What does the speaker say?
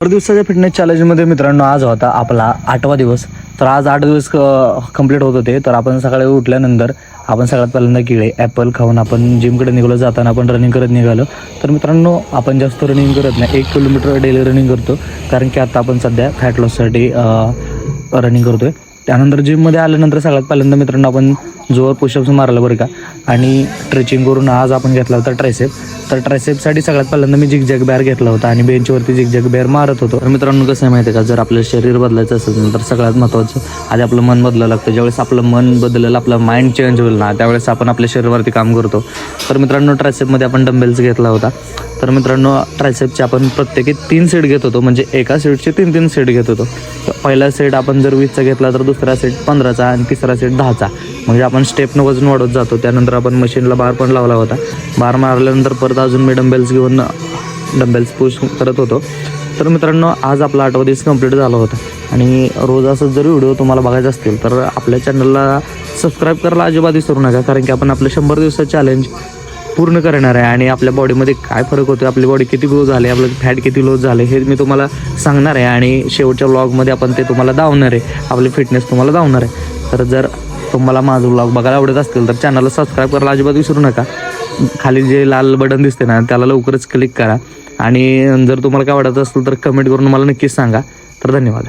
दिवसाच्या फिटनेस चॅलेंजमध्ये मित्रांनो आज होता आपला 8वा दिवस. तर आज 8 दिवस कंप्लीट होत होते. तर आपण सकाळी उठल्यानंतर आपण सगळ्यात पहिल्यांदा केळे ॲपल खाऊन आपण जिमकडे निघालो. जाताना आपण रनिंग करत निघालो. तर मित्रांनो आपण जास्त रनिंग करत नाही, 1 किलोमीटर डेली रनिंग करतो, कारण की आता आपण सध्या फॅट लॉससाठी रनिंग करतो आहे. त्यानंतर जिममध्ये आल्यानंतर सगळ्यात पहिल्यांदा मित्रांनो आपण जोर पुशअप्स मारलं बरं का, आणि स्ट्रेचिंग करून आज आपण घेतला होता ट्रायसेप. तर ट्रायसेपसाठी सगळ्यात पहिल्यांदा मी झिगझॅग बेअर घेतला होता आणि बेंचवरती झिगझॅग बेअर मारत होतो. तर मित्रांनो कसं आहे माहिती आहे का, जर आपलं शरीर बदलायचं असेल तर सगळ्यात महत्त्वाचं आधी आपलं मन बदलावं लागतं. ज्यावेळेस आपलं मन बदलेलं, आपलं माइंड चेंज होईल ना, त्यावेळेस आपण आपल्या शरीरावरती काम करतो. तर मित्रांनो ट्रायसेपमध्ये आपण डंबेल्स घेतला होता. तर मित्रांनो ट्रायसेपचे आपण प्रत्येकी 3 सेट घेत होतो, म्हणजे एका सेटचे 3 सेट घेत होतो. पहिला सेट आपण जर 20चा घेतला तर दुसरा सेट 15चा आणि तिसरा सेट 10चा. म्हणजे आपण स्टेपनं वजन वाढवत जातो. त्यानंतर आपण मशीनला बार पण लावला होता. बार मारल्यानंतर परत अजून मी डंबेल्स घेऊन डंबेल्स पुश करत होतो. तर मित्रांनो आज आपला 8वा दिवस कंप्लीट झाला होता. आणि रोज असं जर व्हिडिओ तुम्हाला बघायचे असतील तर आपल्या चॅनलला सबस्क्राईब करायला अजिबात विसरू नका, कारण की आपण आपलं 100 दिवसाचं चॅलेंज पूर्ण करणार आहे. आणि आपल्या बॉडीमध्ये काय फरक होतो, आपली बॉडी किती ग्रो झाली, आपलं फॅट किती लॉस झाले हे मी तुम्हाला सांगणार आहे. आणि शेवटच्या व्लॉगमध्ये आपण ते तुम्हाला दावणार आहे, आपली फिटनेस तुम्हाला दावणार आहे. तर जर तुम्हाला माझं व्लॉग बघायला आवडत असतील तर चॅनलला सबस्क्राईब करायला अजिबात विसरू नका. खाली जे लाल बटन दिसते ना त्याला लवकरच क्लिक करा. आणि जर तुम्हाला काय वाटत असेल तर कमेंट करून मला नक्कीच सांगा. तर धन्यवाद.